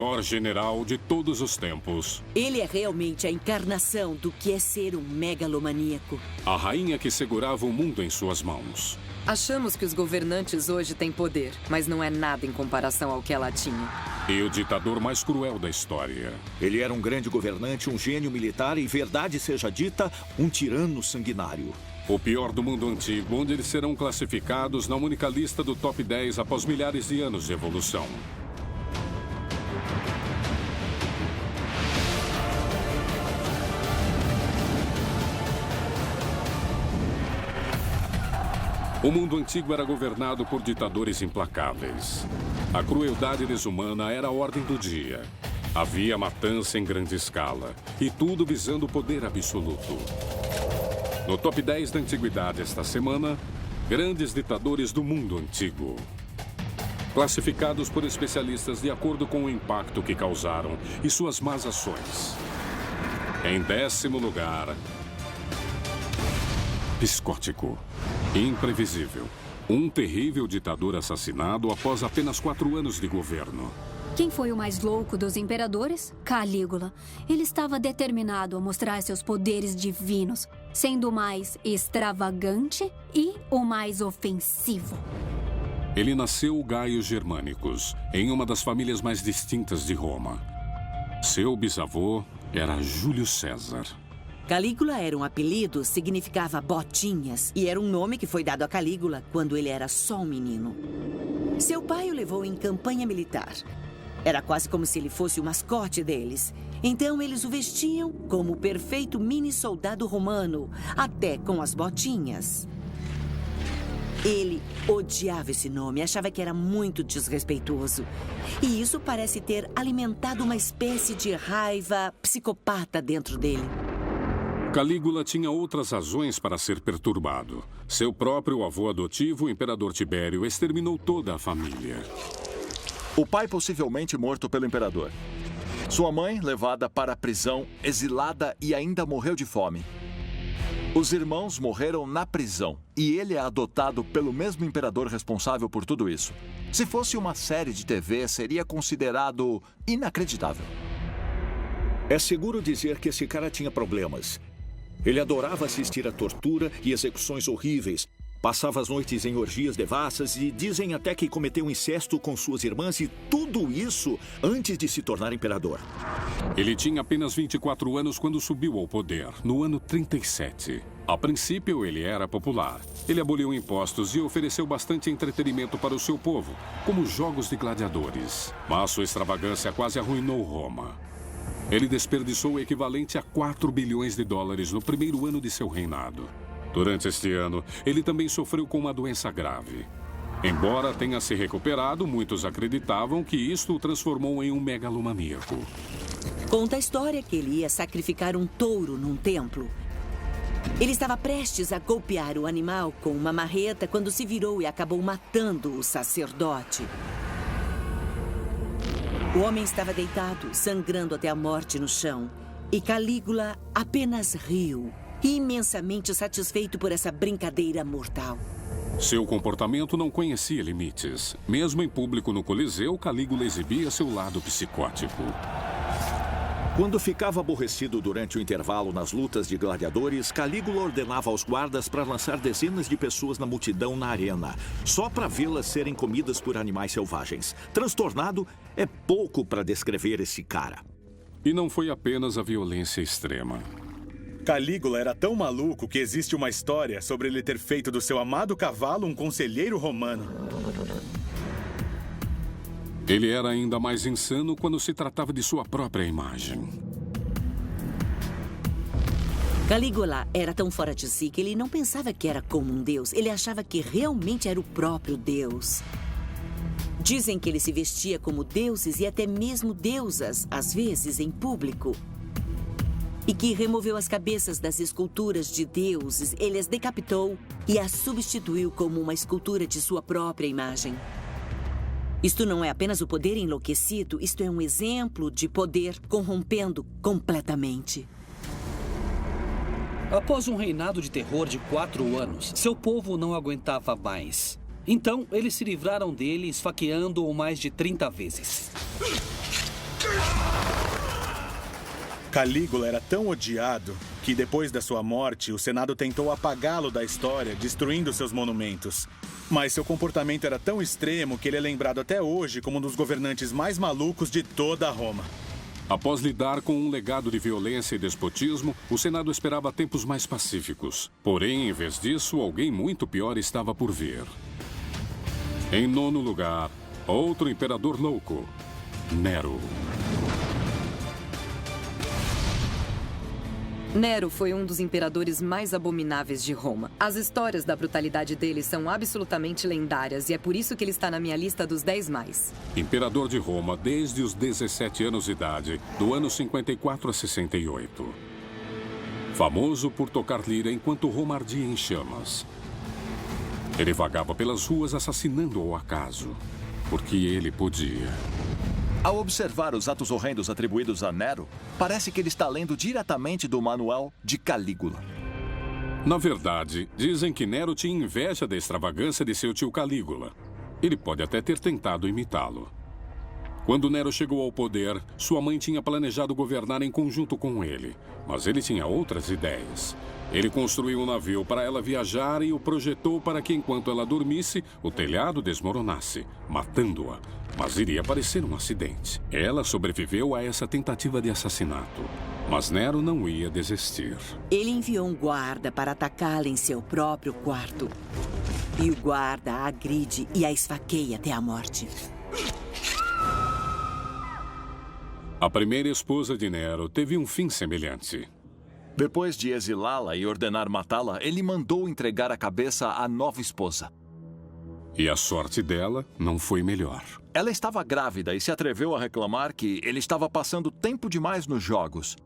maior general de todos os tempos. Ele é realmente a encarnação do que é ser um megalomaníaco. A rainha que segurava o mundo em suas mãos. Achamos que os governantes hoje têm poder, mas não é nada em comparação ao que ela tinha. E o ditador mais cruel da história. Ele era um grande governante, um gênio militar e, verdade seja dita, um tirano sanguinário. O pior do mundo antigo, onde eles serão classificados na única lista do top 10 após milhares de anos de evolução. O mundo antigo era governado por ditadores implacáveis. A crueldade desumana era a ordem do dia. Havia matança em grande escala, e tudo visando o poder absoluto. No top 10 da antiguidade esta semana, grandes ditadores do mundo antigo. Classificados por especialistas de acordo com o impacto que causaram e suas más ações. Em 10º lugar, psicótico. Imprevisível. Um terrível ditador assassinado após apenas 4 anos de governo. Quem foi o mais louco dos imperadores? Calígula. Ele estava determinado a mostrar seus poderes divinos, sendo o mais extravagante e o mais ofensivo. Ele nasceu Gaius Germanicus, em uma das famílias mais distintas de Roma. Seu bisavô era Júlio César. Calígula era um apelido, significava botinhas, e era um nome que foi dado a Calígula quando ele era só um menino. Seu pai o levou em campanha militar. Era quase como se ele fosse o mascote deles. Então eles o vestiam como o perfeito mini-soldado romano, até com as botinhas. Ele odiava esse nome, achava que era muito desrespeitoso. E isso parece ter alimentado uma espécie de raiva psicopata dentro dele. Calígula tinha outras razões para ser perturbado. Seu próprio avô adotivo, o imperador Tibério, exterminou toda a família. O pai possivelmente morto pelo imperador. Sua mãe levada para a prisão, exilada e ainda morreu de fome. Os irmãos morreram na prisão e ele é adotado pelo mesmo imperador responsável por tudo isso. Se fosse uma série de TV, seria considerado inacreditável. É seguro dizer que esse cara tinha problemas. Ele adorava assistir a tortura e execuções horríveis. Passava as noites em orgias devassas e dizem até que cometeu incesto com suas irmãs, e tudo isso antes de se tornar imperador. Ele tinha apenas 24 anos quando subiu ao poder, no ano 37. A princípio, ele era popular. Ele aboliu impostos e ofereceu bastante entretenimento para o seu povo, como jogos de gladiadores. Mas sua extravagância quase arruinou Roma. Ele desperdiçou o equivalente a 4 bilhões de dólares no primeiro ano de seu reinado. Durante este ano, ele também sofreu com uma doença grave. Embora tenha se recuperado, muitos acreditavam que isto o transformou em um megalomaníaco. Conta a história que ele ia sacrificar um touro num templo. Ele estava prestes a golpear o animal com uma marreta quando se virou e acabou matando o sacerdote. O homem estava deitado, sangrando até a morte no chão. E Calígula apenas riu, imensamente satisfeito por essa brincadeira mortal. Seu comportamento não conhecia limites. Mesmo em público no Coliseu, Calígula exibia seu lado psicótico. Quando ficava aborrecido durante o intervalo nas lutas de gladiadores, Calígula ordenava aos guardas para lançar dezenas de pessoas na multidão na arena, só para vê-las serem comidas por animais selvagens. Transtornado é pouco para descrever esse cara. E não foi apenas a violência extrema. Calígula era tão maluco que existe uma história sobre ele ter feito do seu amado cavalo um conselheiro romano. Ele era ainda mais insano quando se tratava de sua própria imagem. Calígula era tão fora de si que ele não pensava que era como um deus. Ele achava que realmente era o próprio Deus. Dizem que ele se vestia como deuses e até mesmo deusas, às vezes em público. E que removeu as cabeças das esculturas de deuses, ele as decapitou e as substituiu como uma escultura de sua própria imagem. Isto não é apenas o poder enlouquecido, isto é um exemplo de poder corrompendo completamente. Após um reinado de terror de 4 anos, seu povo não aguentava mais. Então, eles se livraram dele esfaqueando-o mais de 30 vezes. Calígula era tão odiado que, depois da sua morte, o Senado tentou apagá-lo da história, destruindo seus monumentos. Mas seu comportamento era tão extremo que ele é lembrado até hoje como um dos governantes mais malucos de toda Roma. Após lidar com um legado de violência e despotismo, o Senado esperava tempos mais pacíficos. Porém, em vez disso, alguém muito pior estava por vir. Em nono lugar, outro imperador louco, Nero. Nero foi um dos imperadores mais abomináveis de Roma. As histórias da brutalidade dele são absolutamente lendárias e é por isso que ele está na minha lista dos 10 mais. Imperador de Roma desde os 17 anos de idade, do ano 54 a 68. Famoso por tocar lira enquanto Roma ardia em chamas. Ele vagava pelas ruas assassinando ao acaso, porque ele podia. Ao observar os atos horrendos atribuídos a Nero, parece que ele está lendo diretamente do manual de Calígula. Na verdade, dizem que Nero tinha inveja da extravagância de seu tio Calígula. Ele pode até ter tentado imitá-lo. Quando Nero chegou ao poder, sua mãe tinha planejado governar em conjunto com ele, mas ele tinha outras ideias. Ele construiu um navio para ela viajar e o projetou para que, enquanto ela dormisse, o telhado desmoronasse, matando-a. Mas iria parecer um acidente. Ela sobreviveu a essa tentativa de assassinato. Mas Nero não ia desistir. Ele enviou um guarda para atacá-la em seu próprio quarto. E o guarda a agride e a esfaqueia até a morte. A primeira esposa de Nero teve um fim semelhante. Depois de exilá-la e ordenar matá-la, ele mandou entregar a cabeça à nova esposa. E a sorte dela não foi melhor. Ela estava grávida e se atreveu a reclamar que ele estava passando tempo demais nos jogos.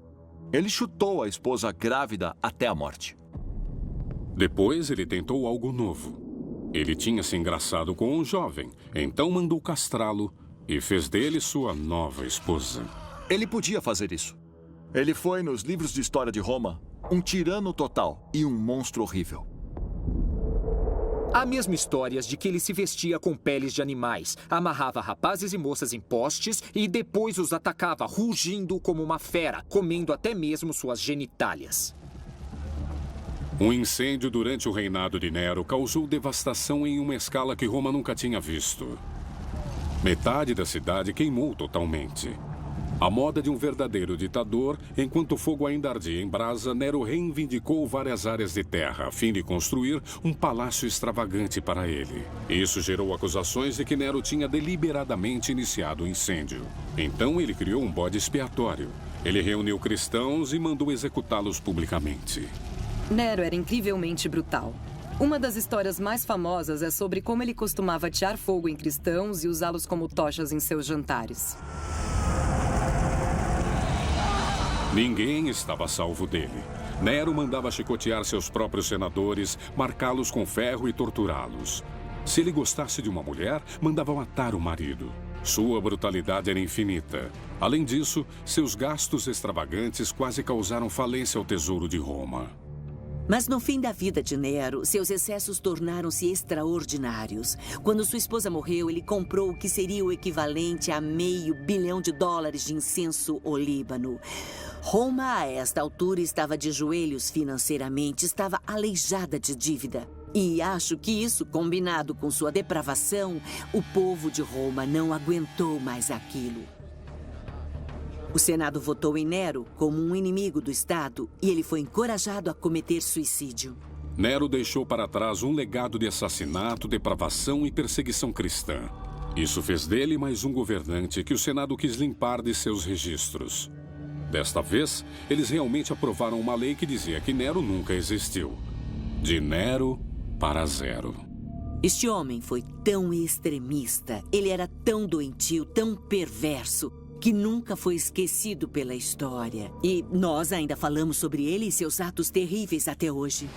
Ele chutou a esposa grávida até a morte. Depois, ele tentou algo novo. Ele tinha se engraçado com um jovem, então mandou castrá-lo e fez dele sua nova esposa. Ele podia fazer isso. Ele foi, nos livros de história de Roma, um tirano total e um monstro horrível. Há mesmo histórias de que ele se vestia com peles de animais, amarrava rapazes e moças em postes e depois os atacava, rugindo como uma fera, comendo até mesmo suas genitálias. Um incêndio durante o reinado de Nero causou devastação em uma escala que Roma nunca tinha visto. Metade da cidade queimou totalmente. À moda de um verdadeiro ditador, enquanto o fogo ainda ardia em brasa, Nero reivindicou várias áreas de terra a fim de construir um palácio extravagante para ele. Isso gerou acusações de que Nero tinha deliberadamente iniciado o incêndio. Então ele criou um bode expiatório. Ele reuniu cristãos e mandou executá-los publicamente. Nero era incrivelmente brutal. Uma das histórias mais famosas é sobre como ele costumava atear fogo em cristãos e usá-los como tochas em seus jantares. Ninguém estava salvo dele. Nero mandava chicotear seus próprios senadores, marcá-los com ferro e torturá-los. Se ele gostasse de uma mulher, mandava matar o marido. Sua brutalidade era infinita. Além disso, seus gastos extravagantes quase causaram falência ao tesouro de Roma. Mas no fim da vida de Nero, seus excessos tornaram-se extraordinários. Quando sua esposa morreu, ele comprou o que seria o equivalente a $500 milhão de incenso ao Líbano. Roma, a esta altura, estava de joelhos financeiramente, estava aleijada de dívida. E acho que isso, combinado com sua depravação, o povo de Roma não aguentou mais aquilo. O Senado votou em Nero como um inimigo do Estado e ele foi encorajado a cometer suicídio. Nero deixou para trás um legado de assassinato, depravação e perseguição cristã. Isso fez dele mais um governante que o Senado quis limpar de seus registros. Desta vez, eles realmente aprovaram uma lei que dizia que Nero nunca existiu. De Nero para zero. Este homem foi tão extremista, ele era tão doentio, tão perverso, que nunca foi esquecido pela história. E nós ainda falamos sobre ele e seus atos terríveis até hoje.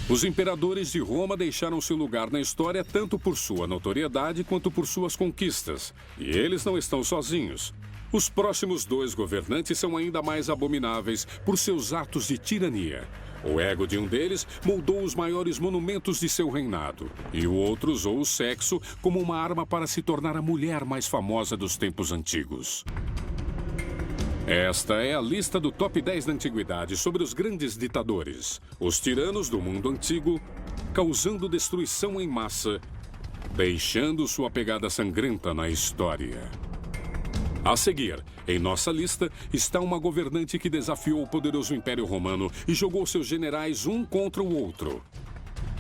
Os imperadores de Roma deixaram seu lugar na história tanto por sua notoriedade quanto por suas conquistas. E eles não estão sozinhos. Os próximos 2 governantes são ainda mais abomináveis por seus atos de tirania. O ego de um deles moldou os maiores monumentos de seu reinado. E o outro usou o sexo como uma arma para se tornar a mulher mais famosa dos tempos antigos. Esta é a lista do top 10 da antiguidade sobre os grandes ditadores, os tiranos do mundo antigo, causando destruição em massa, deixando sua pegada sangrenta na história. A seguir, em nossa lista, está uma governante que desafiou o poderoso Império Romano e jogou seus generais um contra o outro.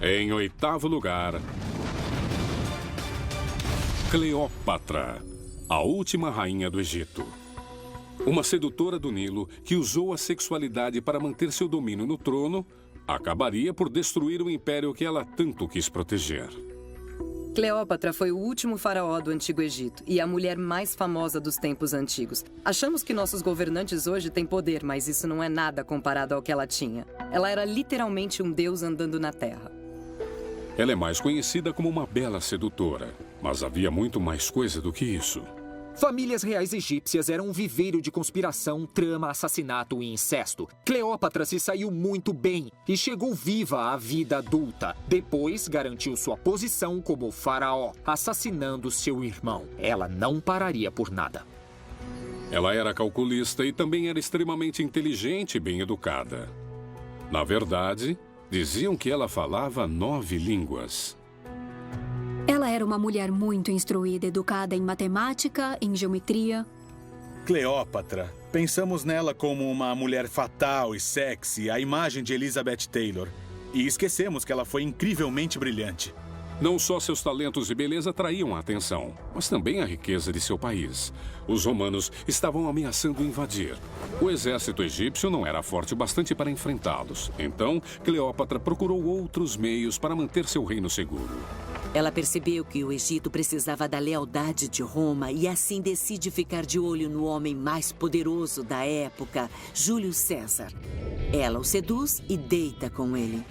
Em 8º lugar, Cleópatra, a última rainha do Egito. Uma sedutora do Nilo que usou a sexualidade para manter seu domínio no trono, acabaria por destruir o império que ela tanto quis proteger. Cleópatra foi o último faraó do Antigo Egito e a mulher mais famosa dos tempos antigos. Achamos que nossos governantes hoje têm poder, mas isso não é nada comparado ao que ela tinha. Ela era literalmente um deus andando na terra. Ela é mais conhecida como uma bela sedutora, mas havia muito mais coisa do que isso. Famílias reais egípcias eram um viveiro de conspiração, trama, assassinato e incesto. Cleópatra se saiu muito bem e chegou viva à vida adulta. Depois, garantiu sua posição como faraó, assassinando seu irmão. Ela não pararia por nada. Ela era calculista e também era extremamente inteligente e bem educada. Na verdade, diziam que ela falava 9 línguas. Ela era uma mulher muito instruída, educada em matemática, em geometria. Cleópatra. Pensamos nela como uma mulher fatal e sexy, a imagem de Elizabeth Taylor. E esquecemos que ela foi incrivelmente brilhante. Não só seus talentos e beleza atraíam a atenção, mas também a riqueza de seu país. Os romanos estavam ameaçando invadir. O exército egípcio não era forte o bastante para enfrentá-los. Então, Cleópatra procurou outros meios para manter seu reino seguro. Ela percebeu que o Egito precisava da lealdade de Roma e assim decide ficar de olho no homem mais poderoso da época, Júlio César. Ela o seduz e deita com ele.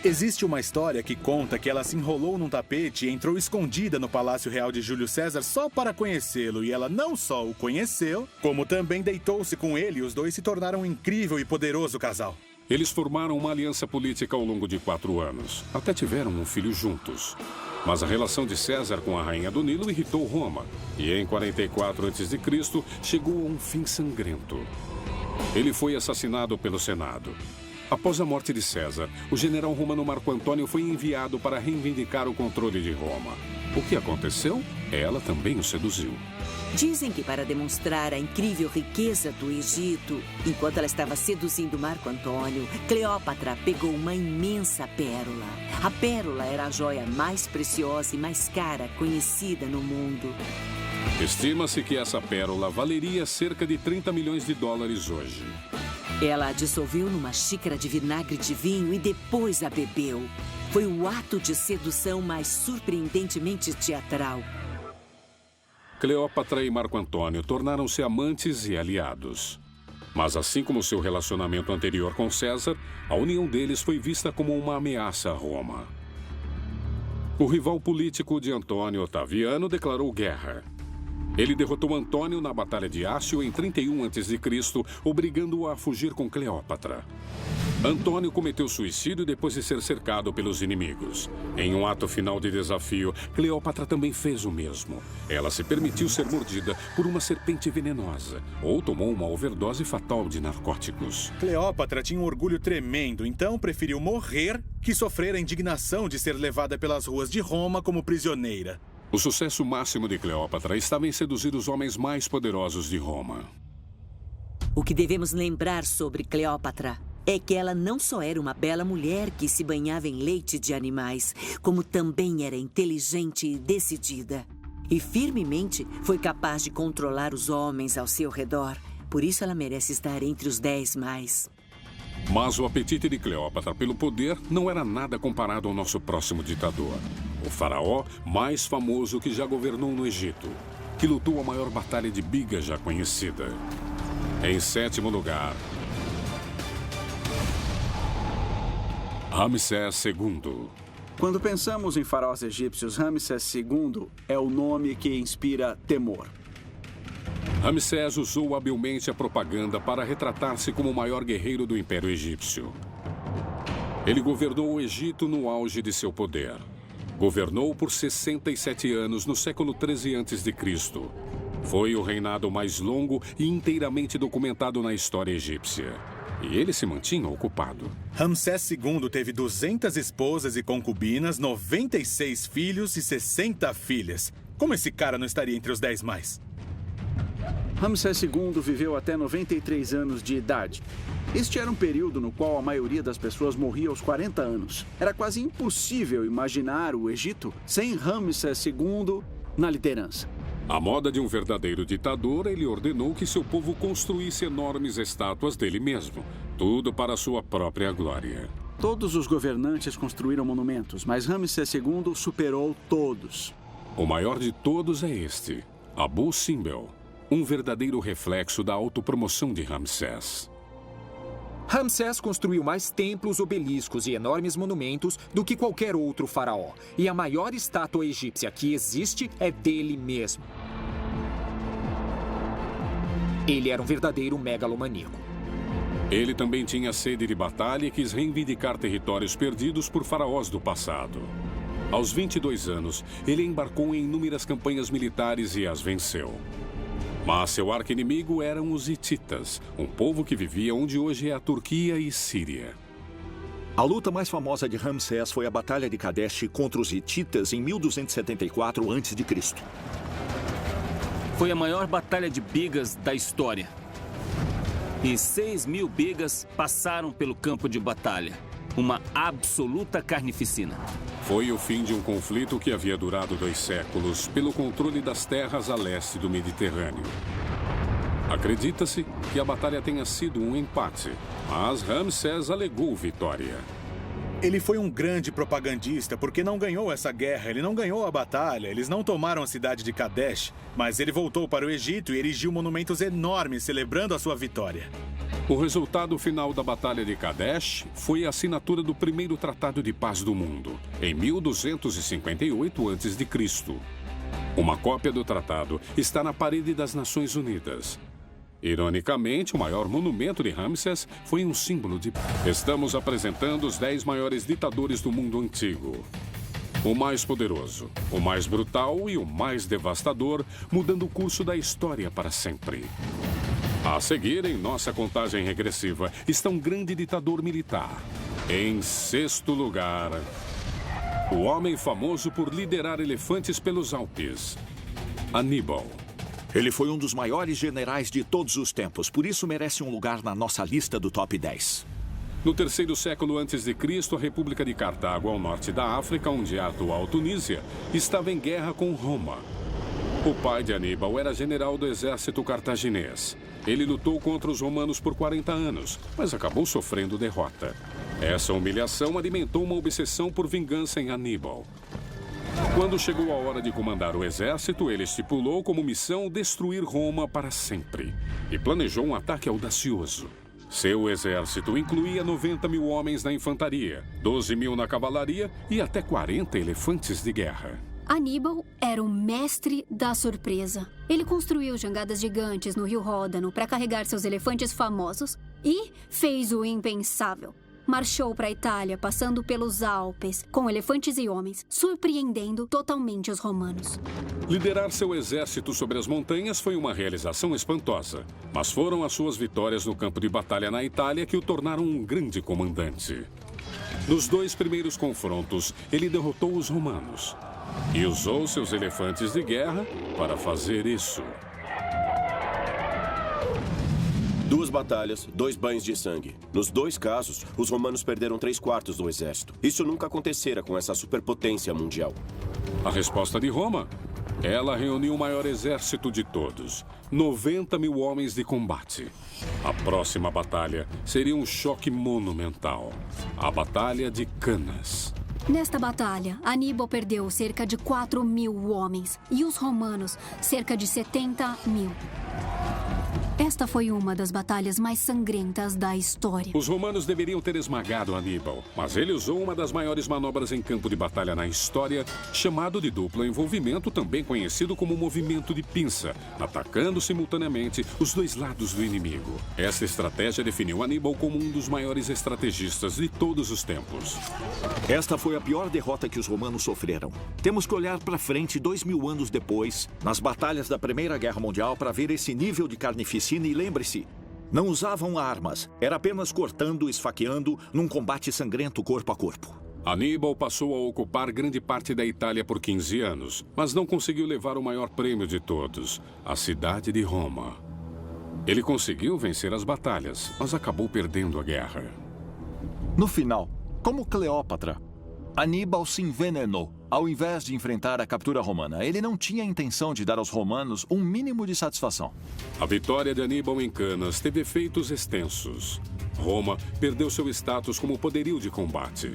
Existe uma história que conta que ela se enrolou num tapete e entrou escondida no Palácio Real de Júlio César só para conhecê-lo. E ela não só o conheceu, como também deitou-se com ele e os dois se tornaram um incrível e poderoso casal. Eles formaram uma aliança política ao longo de 4 anos. Até tiveram um filho juntos. Mas a relação de César com a rainha do Nilo irritou Roma. E em 44 a.C. chegou a um fim sangrento. Ele foi assassinado pelo Senado. Após a morte de César, o general romano Marco Antônio foi enviado para reivindicar o controle de Roma. O que aconteceu? Ela também o seduziu. Dizem que para demonstrar a incrível riqueza do Egito, enquanto ela estava seduzindo Marco Antônio, Cleópatra pegou uma imensa pérola. A pérola era a joia mais preciosa e mais cara conhecida no mundo. Estima-se que essa pérola valeria cerca de 30 milhões de dólares hoje. Ela a dissolveu numa xícara de vinagre de vinho e depois a bebeu. Foi o ato de sedução mais surpreendentemente teatral. Cleópatra e Marco Antônio tornaram-se amantes e aliados. Mas assim como seu relacionamento anterior com César, a união deles foi vista como uma ameaça a Roma. O rival político de Antônio, Otaviano, declarou guerra. Ele derrotou Antônio na Batalha de Ácio em 31 a.C., obrigando-o a fugir com Cleópatra. Antônio cometeu suicídio depois de ser cercado pelos inimigos. Em um ato final de desafio, Cleópatra também fez o mesmo. Ela se permitiu ser mordida por uma serpente venenosa ou tomou uma overdose fatal de narcóticos. Cleópatra tinha um orgulho tremendo, então preferiu morrer que sofrer a indignação de ser levada pelas ruas de Roma como prisioneira. O sucesso máximo de Cleópatra estava em seduzir os homens mais poderosos de Roma. O que devemos lembrar sobre Cleópatra é que ela não só era uma bela mulher que se banhava em leite de animais, como também era inteligente e decidida. E firmemente foi capaz de controlar os homens ao seu redor. Por isso ela merece estar entre os 10 mais. Mas o apetite de Cleópatra pelo poder não era nada comparado ao nosso próximo ditador. O faraó mais famoso que já governou no Egito, que lutou a maior batalha de Biga já conhecida. Em 7º lugar, Ramsés II. Quando pensamos em faraós egípcios, Ramsés II é o nome que inspira temor. Ramsés usou habilmente a propaganda para retratar-se como o maior guerreiro do Império Egípcio. Ele governou o Egito no auge de seu poder. Governou por 67 anos no século 13 a.C. Foi o reinado mais longo e inteiramente documentado na história egípcia. E ele se mantinha ocupado. Ramsés II teve 200 esposas e concubinas, 96 filhos e 60 filhas. Como esse cara não estaria entre os 10 mais? Ramsés II viveu até 93 anos de idade. Este era um período no qual a maioria das pessoas morria aos 40 anos. Era quase impossível imaginar o Egito sem Ramsés II na liderança. À moda de um verdadeiro ditador, ele ordenou que seu povo construísse enormes estátuas dele mesmo. Tudo para sua própria glória. Todos os governantes construíram monumentos, mas Ramsés II superou todos. O maior de todos é este, Abu Simbel, um verdadeiro reflexo da autopromoção de Ramsés. Ramsés construiu mais templos, obeliscos e enormes monumentos do que qualquer outro faraó. E a maior estátua egípcia que existe é dele mesmo. Ele era um verdadeiro megalomaníaco. Ele também tinha sede de batalha e quis reivindicar territórios perdidos por faraós do passado. Aos 22 anos, ele embarcou em inúmeras campanhas militares e as venceu. Mas seu arqui-inimigo eram os hititas, um povo que vivia onde hoje é a Turquia e Síria. A luta mais famosa de Ramsés foi a Batalha de Kadesh contra os hititas em 1274 a.C. Foi a maior batalha de bigas da história. E 6.000 bigas passaram pelo campo de batalha. Uma absoluta carnificina. Foi o fim de um conflito que havia durado 2 séculos pelo controle das terras a leste do Mediterrâneo. Acredita-se que a batalha tenha sido um empate, mas Ramsés alegou vitória. Ele foi um grande propagandista porque não ganhou essa guerra, ele não ganhou a batalha, eles não tomaram a cidade de Kadesh, mas ele voltou para o Egito e erigiu monumentos enormes celebrando a sua vitória. O resultado final da Batalha de Kadesh foi a assinatura do primeiro Tratado de Paz do Mundo, em 1258 a.C. Uma cópia do tratado está na parede das Nações Unidas. Ironicamente, o maior monumento de Ramsés foi um símbolo de... Estamos apresentando os 10 maiores ditadores do mundo antigo. O mais poderoso, o mais brutal e o mais devastador, mudando o curso da história para sempre. A seguir, em nossa contagem regressiva, está um grande ditador militar. Em 6º lugar, o homem famoso por liderar elefantes pelos Alpes, Aníbal. Ele foi um dos maiores generais de todos os tempos, por isso merece um lugar na nossa lista do top 10. No 3º século a.C., a República de Cartago, ao norte da África, onde é a atual Tunísia, estava em guerra com Roma. O pai de Aníbal era general do exército cartaginês. Ele lutou contra os romanos por 40 anos, mas acabou sofrendo derrota. Essa humilhação alimentou uma obsessão por vingança em Aníbal. Quando chegou a hora de comandar o exército, ele estipulou como missão destruir Roma para sempre e planejou um ataque audacioso. Seu exército incluía 90.000 homens na infantaria, 12.000 na cavalaria e até 40 elefantes de guerra. Aníbal era o mestre da surpresa. Ele construiu jangadas gigantes no rio Ródano para carregar seus elefantes famosos e fez o impensável. Marchou para a Itália, passando pelos Alpes, com elefantes e homens, surpreendendo totalmente os romanos. Liderar seu exército sobre as montanhas foi uma realização espantosa, mas foram as suas vitórias no campo de batalha na Itália que o tornaram um grande comandante. Nos 2 primeiros confrontos, ele derrotou os romanos e usou seus elefantes de guerra para fazer isso. 2 batalhas, 2 banhos de sangue. Nos 2 casos, os romanos perderam 3/4 do exército. Isso nunca acontecera com essa superpotência mundial. A resposta de Roma? Ela reuniu o maior exército de todos, 90.000 homens de combate. A próxima batalha seria um choque monumental, a Batalha de Canas. Nesta batalha, Aníbal perdeu cerca de 4.000 homens e os romanos cerca de 70.000. Esta foi uma das batalhas mais sangrentas da história. Os romanos deveriam ter esmagado Aníbal, mas ele usou uma das maiores manobras em campo de batalha na história, chamado de duplo envolvimento, também conhecido como movimento de pinça, atacando simultaneamente os dois lados do inimigo. Essa estratégia definiu Aníbal como um dos maiores estrategistas de todos os tempos. Esta foi a pior derrota que os romanos sofreram. Temos que olhar para frente 2000 anos depois, nas batalhas da Primeira Guerra Mundial, para ver esse nível de carnificina. E lembre-se, não usavam armas, era apenas cortando, esfaqueando, num combate sangrento corpo a corpo. Aníbal passou a ocupar grande parte da Itália por 15 anos, mas não conseguiu levar o maior prêmio de todos, a cidade de Roma. Ele conseguiu vencer as batalhas, mas acabou perdendo a guerra. No final, como Cleópatra, Aníbal se envenenou. Ao invés de enfrentar a captura romana, ele não tinha a intenção de dar aos romanos um mínimo de satisfação. A vitória de Aníbal em Canas teve efeitos extensos. Roma perdeu seu status como poderio de combate.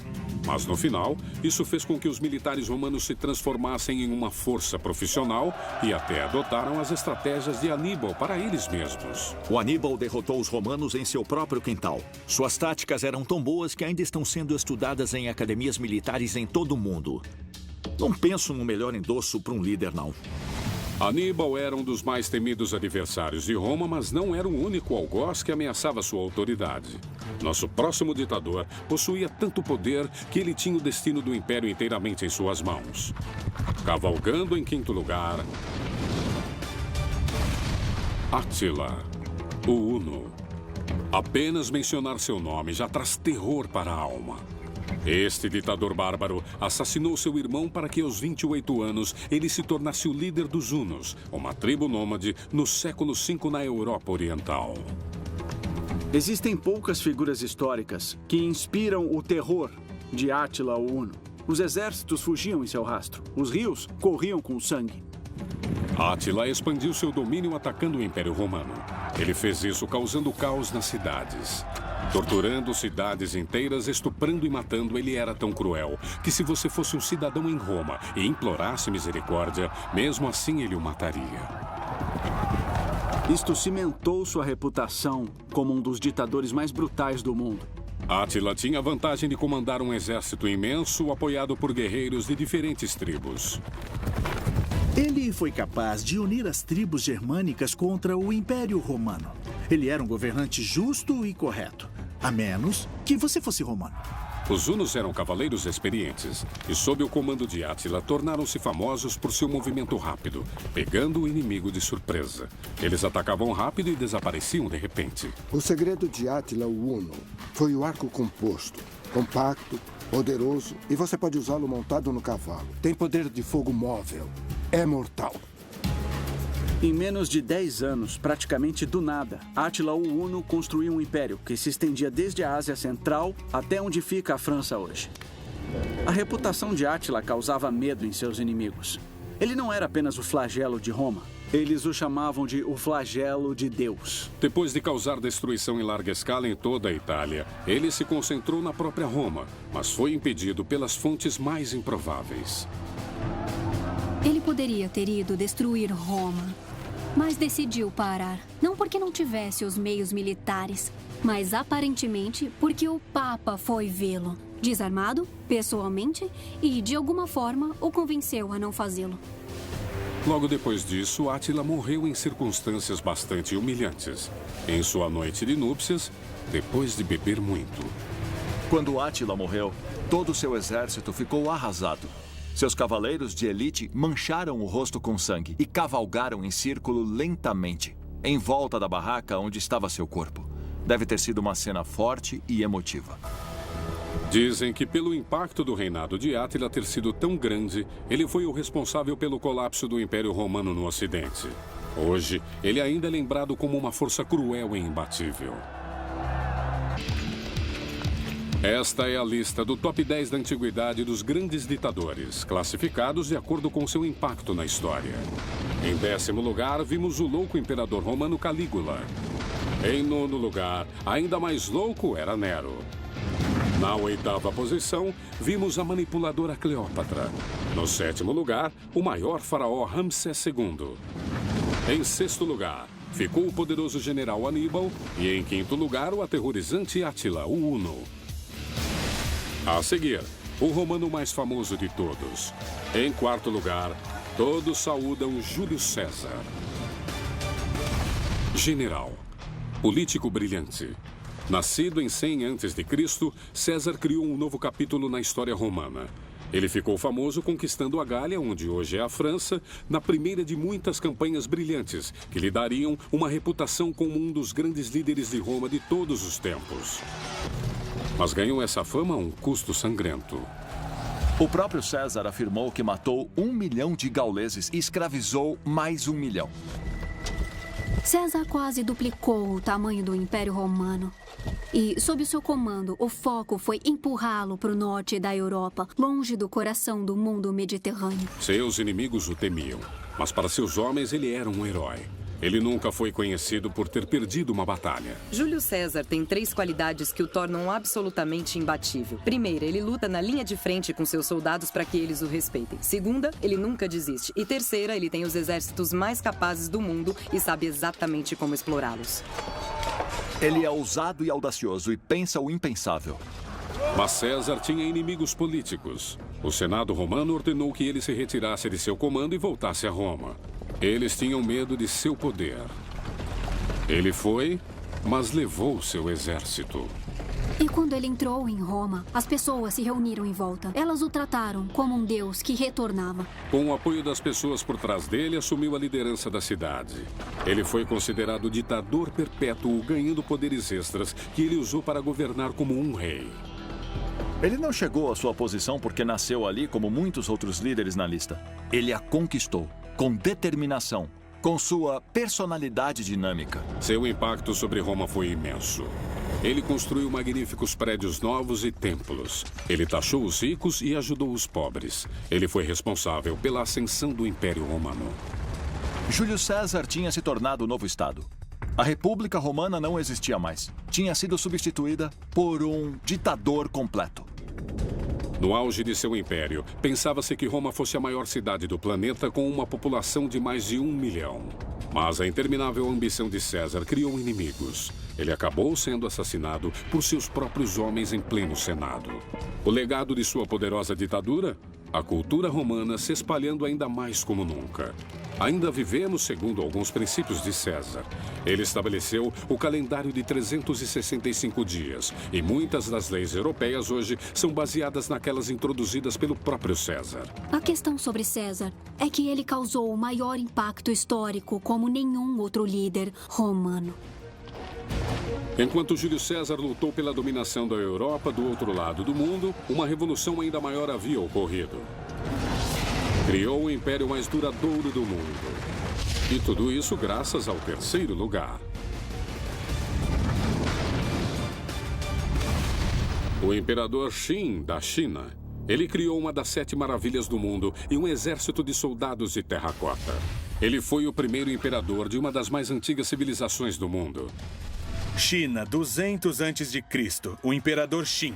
Mas no final, isso fez com que os militares romanos se transformassem em uma força profissional e até adotaram as estratégias de Aníbal para eles mesmos. O Aníbal derrotou os romanos em seu próprio quintal. Suas táticas eram tão boas que ainda estão sendo estudadas em academias militares em todo o mundo. Não penso no melhor endosso para um líder, não. Aníbal era um dos mais temidos adversários de Roma, mas não era o único algoz que ameaçava sua autoridade. Nosso próximo ditador possuía tanto poder que ele tinha o destino do império inteiramente em suas mãos. Cavalgando em quinto lugar, Átila, o Huno. Apenas mencionar seu nome já traz terror para a alma. Este ditador bárbaro assassinou seu irmão para que aos 28 anos ele se tornasse o líder dos Hunos, uma tribo nômade no século V na Europa Oriental. Existem poucas figuras históricas que inspiram o terror de Átila o Huno. Os exércitos fugiam em seu rastro. Os rios corriam com sangue. Átila expandiu seu domínio atacando o Império Romano. Ele fez isso causando caos nas cidades. Torturando cidades inteiras, estuprando e matando, ele era tão cruel que se você fosse um cidadão em Roma e implorasse misericórdia, mesmo assim ele o mataria. Isto cimentou sua reputação como um dos ditadores mais brutais do mundo. Átila tinha a vantagem de comandar um exército imenso apoiado por guerreiros de diferentes tribos. Ele foi capaz de unir as tribos germânicas contra o Império Romano. Ele era um governante justo e correto, a menos que você fosse romano. Os hunos eram cavaleiros experientes e, sob o comando de Átila, tornaram-se famosos por seu movimento rápido, pegando o inimigo de surpresa. Eles atacavam rápido e desapareciam de repente. O segredo de Átila o Huno foi o arco composto, compacto, poderoso, e você pode usá-lo montado no cavalo. Tem poder de fogo móvel. É mortal. Em menos de 10 anos, praticamente do nada, Átila o Huno construiu um império que se estendia desde a Ásia Central até onde fica a França hoje. A reputação de Átila causava medo em seus inimigos. Ele não era apenas o flagelo de Roma. Eles o chamavam de o flagelo de Deus. Depois de causar destruição em larga escala em toda a Itália, ele se concentrou na própria Roma, mas foi impedido pelas fontes mais improváveis. Ele poderia ter ido destruir Roma, mas decidiu parar. Não porque não tivesse os meios militares, mas aparentemente porque o Papa foi vê-lo, desarmado, pessoalmente, e de alguma forma o convenceu a não fazê-lo. Logo depois disso, Átila morreu em circunstâncias bastante humilhantes. Em sua noite de núpcias, depois de beber muito. Quando Átila morreu, todo o seu exército ficou arrasado. Seus cavaleiros de elite mancharam o rosto com sangue e cavalgaram em círculo lentamente, em volta da barraca onde estava seu corpo. Deve ter sido uma cena forte e emotiva. Dizem que pelo impacto do reinado de Átila ter sido tão grande, ele foi o responsável pelo colapso do Império Romano no Ocidente. Hoje, ele ainda é lembrado como uma força cruel e imbatível. Esta é a lista do top 10 da antiguidade dos grandes ditadores, classificados de acordo com seu impacto na história. Em 10º lugar, vimos o louco imperador romano Calígula. Em 9º lugar, ainda mais louco, era Nero. Na 8ª posição, vimos a manipuladora Cleópatra. No 7º lugar, o maior faraó Ramsés II. Em 6º lugar, ficou o poderoso general Aníbal e, em quinto lugar, o aterrorizante Átila, o Uno. A seguir, o romano mais famoso de todos. Em quarto lugar, todos saúdam Júlio César. General, político brilhante. Nascido em 100 a.C., César criou um novo capítulo na história romana. Ele ficou famoso conquistando a Gália, onde hoje é a França, na primeira de muitas campanhas brilhantes, que lhe dariam uma reputação como um dos grandes líderes de Roma de todos os tempos. Mas ganhou essa fama a um custo sangrento. O próprio César afirmou que matou 1 milhão de gauleses e escravizou mais 1 milhão. César quase duplicou o tamanho do Império Romano. E, sob o seu comando, o foco foi empurrá-lo para o norte da Europa, longe do coração do mundo mediterrâneo. Seus inimigos o temiam, mas para seus homens ele era um herói. Ele nunca foi conhecido por ter perdido uma batalha. Júlio César tem 3 qualidades que o tornam absolutamente imbatível. Primeira, ele luta na linha de frente com seus soldados para que eles o respeitem. Segunda, ele nunca desiste. E terceira, ele tem os exércitos mais capazes do mundo e sabe exatamente como explorá-los. Ele é ousado e audacioso e pensa o impensável. Mas César tinha inimigos políticos. O Senado romano ordenou que ele se retirasse de seu comando e voltasse a Roma. Eles tinham medo de seu poder. Ele foi, mas levou seu exército. E quando ele entrou em Roma, as pessoas se reuniram em volta. Elas o trataram como um deus que retornava. Com o apoio das pessoas por trás dele, assumiu a liderança da cidade. Ele foi considerado ditador perpétuo, ganhando poderes extras que ele usou para governar como um rei. Ele não chegou à sua posição porque nasceu ali como muitos outros líderes na lista. Ele a conquistou, com determinação, com sua personalidade dinâmica. Seu impacto sobre Roma foi imenso. Ele construiu magníficos prédios novos e templos. Ele taxou os ricos e ajudou os pobres. Ele foi responsável pela ascensão do Império Romano. Júlio César tinha se tornado o novo Estado. A República Romana não existia mais. Tinha sido substituída por um ditador completo. No auge de seu império, pensava-se que Roma fosse a maior cidade do planeta com uma população de mais de 1 milhão. Mas a interminável ambição de César criou inimigos. Ele acabou sendo assassinado por seus próprios homens em pleno Senado. O legado de sua poderosa ditadura? A cultura romana se espalhando ainda mais como nunca. Ainda vivemos segundo alguns princípios de César. Ele estabeleceu o calendário de 365 dias, e muitas das leis europeias hoje são baseadas naquelas introduzidas pelo próprio César. A questão sobre César é que ele causou o maior impacto histórico como nenhum outro líder romano. Enquanto Júlio César lutou pela dominação da Europa do outro lado do mundo, uma revolução ainda maior havia ocorrido. Criou o império mais duradouro do mundo. E tudo isso graças ao terceiro lugar. O imperador Qin, da China. Ele criou uma das 7 maravilhas do mundo e um exército de soldados de terracota. Ele foi o primeiro imperador de uma das mais antigas civilizações do mundo. China, 200 a.C., o imperador Qin.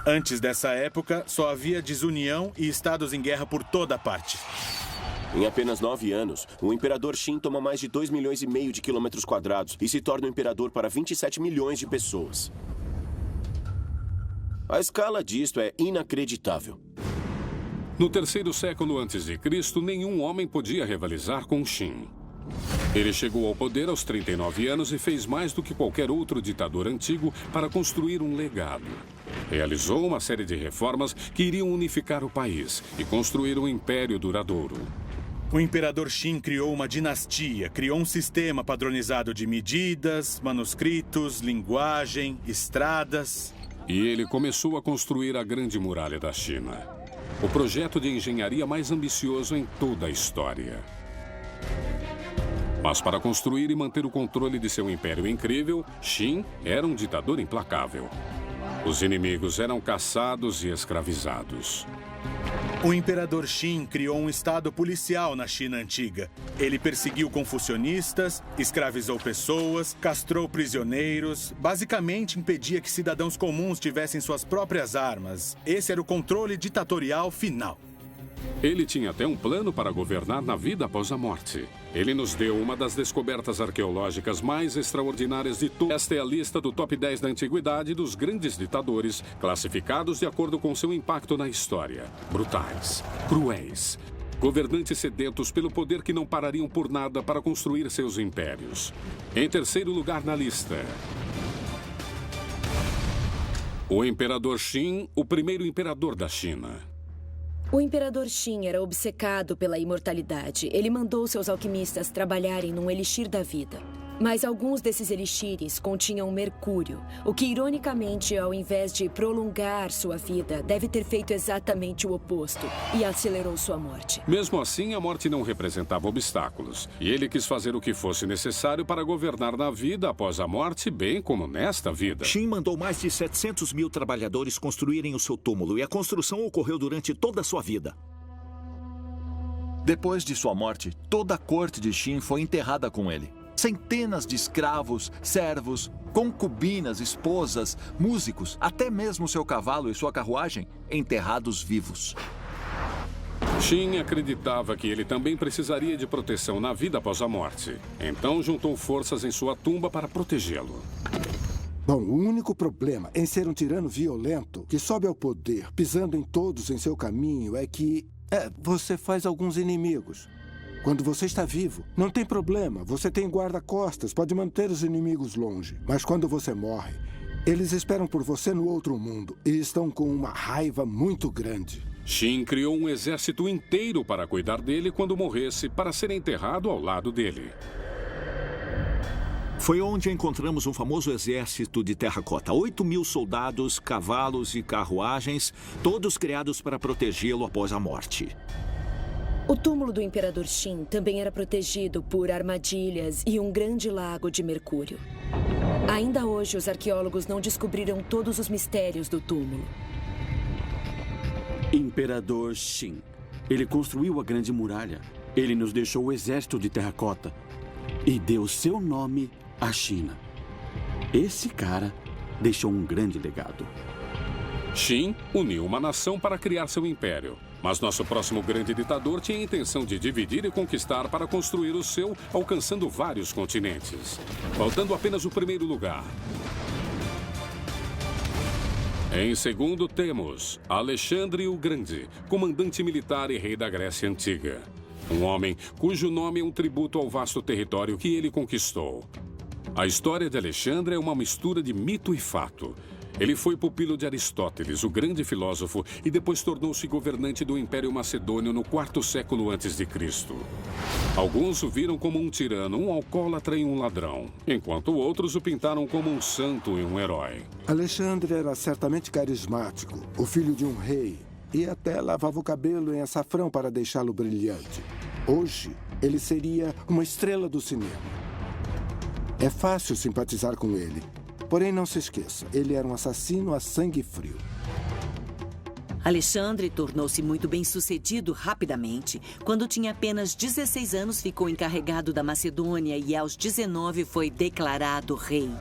Antes dessa época, só havia desunião e estados em guerra por toda parte. Em apenas 9 anos, o imperador Qin toma mais de 2,5 milhões de quilômetros quadrados e se torna o imperador para 27 milhões de pessoas. A escala disto é inacreditável. No 3º século a.C., nenhum homem podia rivalizar com Qin. Ele chegou ao poder aos 39 anos e fez mais do que qualquer outro ditador antigo para construir um legado. Realizou uma série de reformas que iriam unificar o país e construir um império duradouro. O imperador Qin criou uma dinastia, criou um sistema padronizado de medidas, manuscritos, linguagem, estradas. E ele começou a construir a Grande Muralha da China. O projeto de engenharia mais ambicioso em toda a história. Mas para construir e manter o controle de seu império incrível, Qin era um ditador implacável. Os inimigos eram caçados e escravizados. O imperador Qin criou um estado policial na China antiga. Ele perseguiu confucionistas, escravizou pessoas, castrou prisioneiros, basicamente impedia que cidadãos comuns tivessem suas próprias armas. Esse era o controle ditatorial final. Ele tinha até um plano para governar na vida após a morte. ele nos deu uma das descobertas arqueológicas mais extraordinárias de todas. Esta é a lista do top 10 da antiguidade dos grandes ditadores, classificados de acordo com seu impacto na história. Brutais, cruéis, governantes sedentos pelo poder que não parariam por nada para construir seus impérios. Em terceiro lugar na lista, o Imperador Qin, o primeiro imperador da China. O Imperador Qin era obcecado pela imortalidade. Ele mandou seus alquimistas trabalharem num elixir da vida. Mas alguns desses elixires continham mercúrio, o que, ironicamente, ao invés de prolongar sua vida, deve ter feito exatamente o oposto e acelerou sua morte. Mesmo assim, a morte não representava obstáculos. E ele quis fazer o que fosse necessário para governar na vida após a morte, bem como nesta vida. Qin mandou mais de 700 mil trabalhadores construírem o seu túmulo e a construção ocorreu durante toda a sua vida. Depois de sua morte, toda a corte de Qin foi enterrada com ele. Centenas de escravos, servos, concubinas, esposas, músicos, até mesmo seu cavalo e sua carruagem, enterrados vivos. Qin acreditava que ele também precisaria de proteção na vida após a morte. Então juntou forças em sua tumba para protegê-lo. Bom, o único problema em ser um tirano violento que sobe ao poder, pisando em todos em seu caminho, é que você faz alguns inimigos. Quando você está vivo, não tem problema. Você tem guarda-costas, pode manter os inimigos longe. Mas quando você morre, eles esperam por você no outro mundo e estão com uma raiva muito grande. Qin criou um exército inteiro para cuidar dele quando morresse, para ser enterrado ao lado dele. Foi onde encontramos um famoso exército de terracota. 8.000 soldados, cavalos e carruagens, todos criados para protegê-lo após a morte. O túmulo do Imperador Qin também era protegido por armadilhas e um grande lago de mercúrio. Ainda hoje, os arqueólogos não descobriram todos os mistérios do túmulo. Imperador Qin. Ele construiu a Grande Muralha. Ele nos deixou o exército de terracota e deu seu nome à China. Esse cara deixou um grande legado. Qin uniu uma nação para criar seu império. Mas nosso próximo grande ditador tinha a intenção de dividir e conquistar para construir o seu, alcançando vários continentes. Faltando apenas o primeiro lugar. Em segundo temos Alexandre o Grande, comandante militar e rei da Grécia Antiga. Um homem cujo nome é um tributo ao vasto território que ele conquistou. A história de Alexandre é uma mistura de mito e fato. Ele foi pupilo de Aristóteles, o grande filósofo, e depois tornou-se governante do Império Macedônio no 4º século a.C. Alguns o viram como um tirano, um alcoólatra e um ladrão, enquanto outros o pintaram como um santo e um herói. Alexandre era certamente carismático, o filho de um rei, e até lavava o cabelo em açafrão para deixá-lo brilhante. Hoje, ele seria uma estrela do cinema. É fácil simpatizar com ele. Porém, não se esqueça, ele era um assassino a sangue frio. Alexandre tornou-se muito bem-sucedido rapidamente. Quando tinha apenas 16 anos, ficou encarregado da Macedônia e aos 19 foi declarado rei.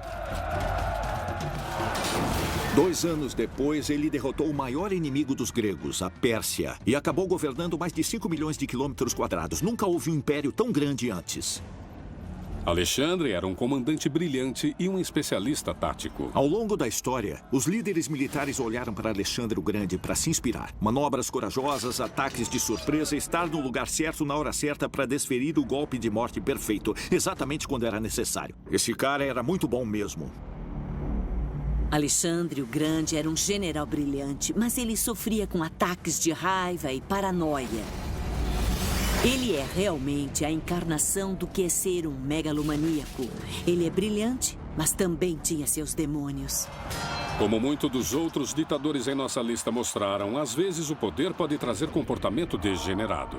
2 anos depois, ele derrotou o maior inimigo dos gregos, a Pérsia, e acabou governando mais de 5 milhões de quilômetros quadrados. Nunca houve um império tão grande antes. Alexandre era um comandante brilhante e um especialista tático. Ao longo da história, os líderes militares olharam para Alexandre o Grande para se inspirar. Manobras corajosas, ataques de surpresa, estar no lugar certo na hora certa para desferir o golpe de morte perfeito, exatamente quando era necessário. Esse cara era muito bom mesmo. Alexandre o Grande era um general brilhante, mas ele sofria com ataques de raiva e paranoia. Ele é realmente a encarnação do que é ser um megalomaníaco. Ele é brilhante, mas também tinha seus demônios. Como muitos dos outros ditadores em nossa lista mostraram, às vezes o poder pode trazer comportamento degenerado.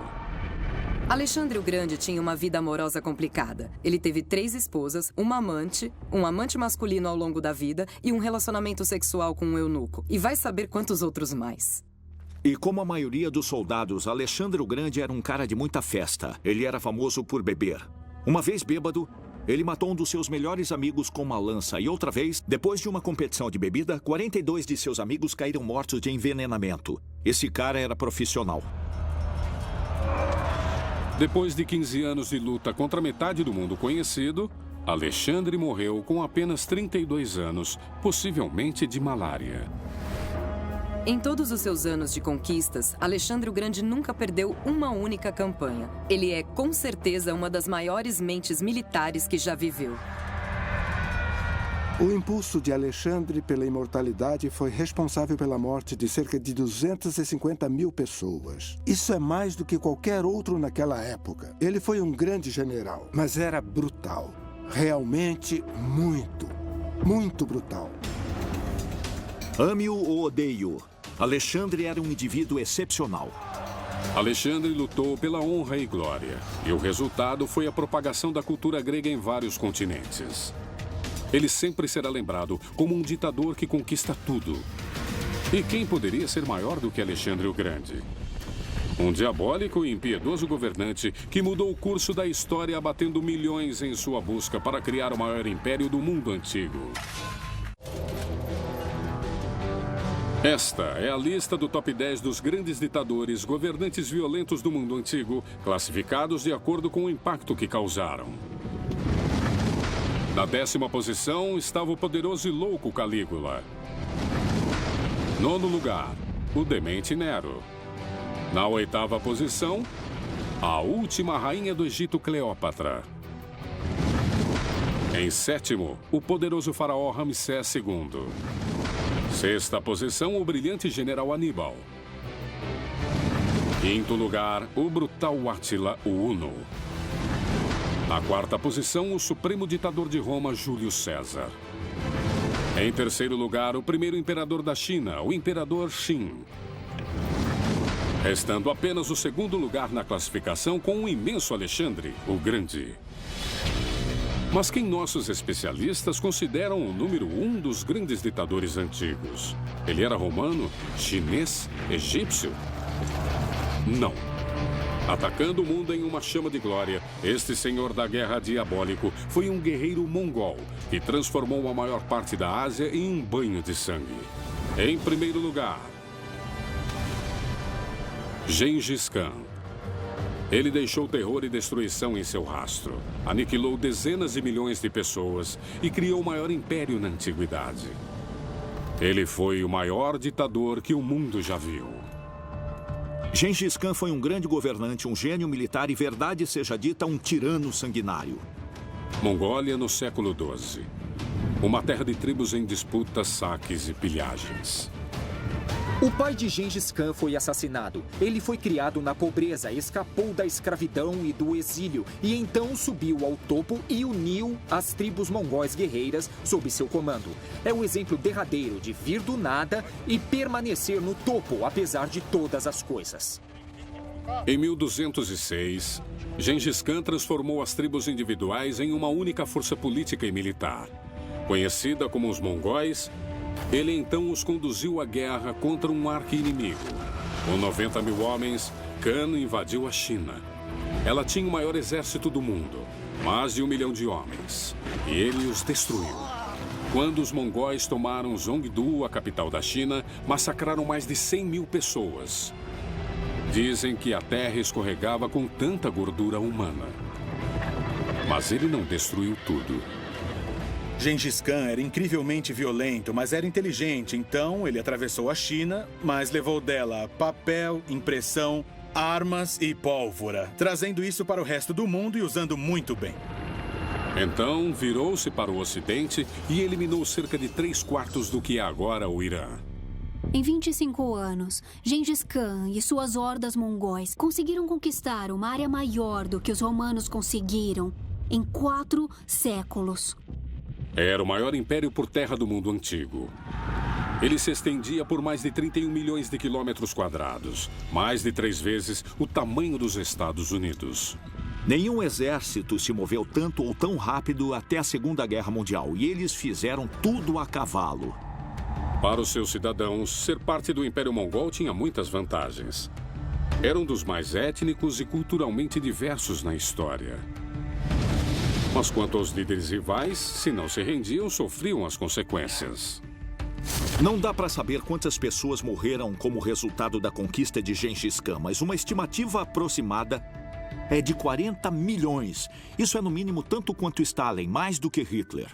Alexandre o Grande tinha uma vida amorosa complicada. Ele teve 3 esposas, um amante masculino ao longo da vida e um relacionamento sexual com um eunuco. E vai saber quantos outros mais. E como a maioria dos soldados, Alexandre o Grande era um cara de muita festa. Ele era famoso por beber. Uma vez bêbado, ele matou um dos seus melhores amigos com uma lança. E outra vez, depois de uma competição de bebida, 42 de seus amigos caíram mortos de envenenamento. Esse cara era profissional. Depois de 15 anos de luta contra metade do mundo conhecido, Alexandre morreu com apenas 32 anos, possivelmente de malária. Em todos os seus anos de conquistas, Alexandre o Grande nunca perdeu uma única campanha. Ele é, com certeza, uma das maiores mentes militares que já viveu. O impulso de Alexandre pela imortalidade foi responsável pela morte de cerca de 250 mil pessoas. Isso é mais do que qualquer outro naquela época. Ele foi um grande general, mas era brutal. Realmente muito brutal. Ame-o ou odeie-o, Alexandre era um indivíduo excepcional. Alexandre lutou pela honra e glória, e o resultado foi a propagação da cultura grega em vários continentes. Ele sempre será lembrado como um ditador que conquista tudo. E quem poderia ser maior do que Alexandre o Grande? Um diabólico e impiedoso governante que mudou o curso da história abatendo milhões em sua busca para criar o maior império do mundo antigo. Esta é a lista do top 10 dos grandes ditadores, governantes violentos do mundo antigo, classificados de acordo com o impacto que causaram. Na 10ª posição estava o poderoso e louco Calígula. 9º lugar, o demente Nero. Na 8ª posição, a última rainha do Egito, Cleópatra. Em 7º, o poderoso faraó Ramsés II. 6ª posição, o brilhante general Aníbal. 5º lugar, o brutal Átila, o Huno. Na 4ª posição, o supremo ditador de Roma, Júlio César. Em 3º lugar, o primeiro imperador da China, o imperador Qin. Restando apenas o 2º lugar na classificação com o imenso Alexandre, o Grande. Mas quem nossos especialistas consideram o número 1 dos grandes ditadores antigos? Ele era romano, chinês, egípcio? Não. Atacando o mundo em uma chama de glória, este senhor da guerra diabólico foi um guerreiro mongol que transformou a maior parte da Ásia em um banho de sangue. Em primeiro lugar, Gengis Khan. Ele deixou terror e destruição em seu rastro, aniquilou dezenas de milhões de pessoas e criou o maior império na antiguidade. Ele foi o maior ditador que o mundo já viu. Gengis Khan foi um grande governante, um gênio militar e, verdade seja dita, um tirano sanguinário. Mongólia no século XII. Uma terra de tribos em disputas, saques e pilhagens. O pai de Gengis Khan foi assassinado. Ele foi criado na pobreza, escapou da escravidão e do exílio e então subiu ao topo e uniu as tribos mongóis guerreiras sob seu comando. É o exemplo derradeiro de vir do nada e permanecer no topo, apesar de todas as coisas. Em 1206, Gengis Khan transformou as tribos individuais em uma única força política e militar. Conhecida como os mongóis, ele então os conduziu à guerra contra um arqui-inimigo. Com 90 mil homens, Khan invadiu a China. Ela tinha o maior exército do mundo, mais de 1 milhão de homens, e ele os destruiu. Quando os mongóis tomaram Zhongdu, a capital da China, massacraram mais de 100 mil pessoas. Dizem que a terra escorregava com tanta gordura humana. Mas ele não destruiu tudo. Gengis Khan era incrivelmente violento, mas era inteligente. Então, ele atravessou a China, mas levou dela papel, impressão, armas e pólvora, trazendo isso para o resto do mundo e usando muito bem. Então, virou-se para o Ocidente e eliminou cerca de 3/4 do que é agora o Irã. Em 25 anos, Gengis Khan e suas hordas mongóis conseguiram conquistar uma área maior do que os romanos conseguiram em 4 séculos. Era o maior império por terra do mundo antigo. Ele se estendia por mais de 31 milhões de quilômetros quadrados, mais de 3 vezes o tamanho dos Estados Unidos. Nenhum exército se moveu tanto ou tão rápido até a Segunda Guerra Mundial, e eles fizeram tudo a cavalo. Para os seus cidadãos, ser parte do Império Mongol tinha muitas vantagens. Era um dos mais étnicos e culturalmente diversos na história. Mas quanto aos líderes rivais, se não se rendiam, sofriam as consequências. Não dá para saber quantas pessoas morreram como resultado da conquista de Gengis Khan, mas uma estimativa aproximada é de 40 milhões. Isso é no mínimo tanto quanto Stalin, mais do que Hitler.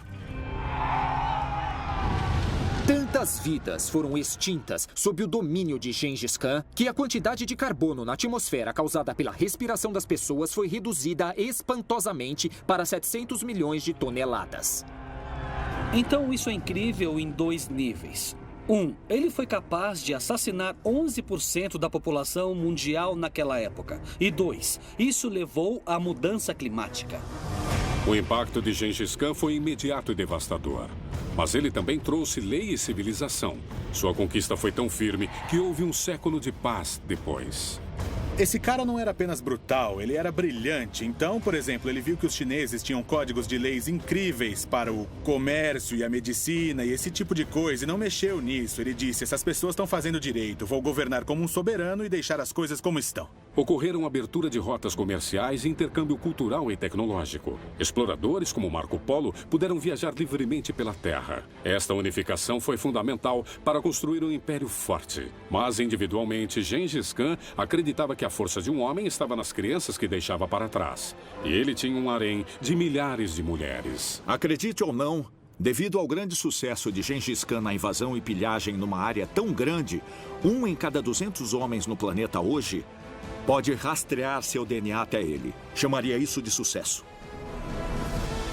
Tantas vidas foram extintas sob o domínio de Gengis Khan que a quantidade de carbono na atmosfera causada pela respiração das pessoas foi reduzida espantosamente para 700 milhões de toneladas. Então isso é incrível em 2 níveis. 1. Ele foi capaz de assassinar 11% da população mundial naquela época. E 2. Isso levou à mudança climática. O impacto de Gengis Khan foi imediato e devastador. Mas ele também trouxe lei e civilização. Sua conquista foi tão firme que houve um século de paz depois. Esse cara não era apenas brutal, ele era brilhante. Então, por exemplo, ele viu que os chineses tinham códigos de leis incríveis para o comércio e a medicina e esse tipo de coisa, e não mexeu nisso. Ele disse, essas pessoas estão fazendo direito, vou governar como um soberano e deixar as coisas como estão. Ocorreram abertura de rotas comerciais e intercâmbio cultural e tecnológico. Exploradores como Marco Polo puderam viajar livremente pela Terra. Esta unificação foi fundamental para construir um império forte. Mas, individualmente, Gengis Khan acreditava que a força de um homem estava nas crianças que deixava para trás. E ele tinha um harém de milhares de mulheres. Acredite ou não, devido ao grande sucesso de Gengis Khan na invasão e pilhagem numa área tão grande, 1 em cada 200 homens no planeta hoje pode rastrear seu DNA até ele. Chamaria isso de sucesso.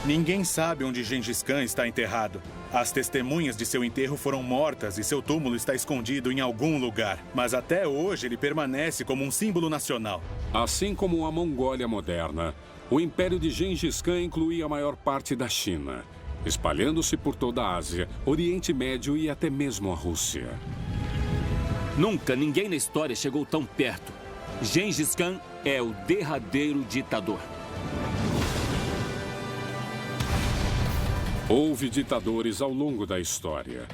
Ninguém sabe onde Gengis Khan está enterrado. As testemunhas de seu enterro foram mortas e seu túmulo está escondido em algum lugar. Mas até hoje ele permanece como um símbolo nacional. Assim como a Mongólia moderna, o império de Gengis Khan incluía a maior parte da China, espalhando-se por toda a Ásia, Oriente Médio e até mesmo a Rússia. Nunca ninguém na história chegou tão perto. Gengis Khan é o derradeiro ditador. Houve ditadores ao longo da história.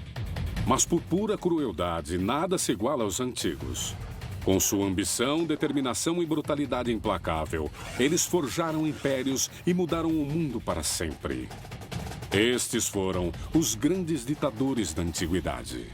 Mas por pura crueldade, nada se iguala aos antigos. Com sua ambição, determinação e brutalidade implacável, eles forjaram impérios e mudaram o mundo para sempre. Estes foram os grandes ditadores da antiguidade.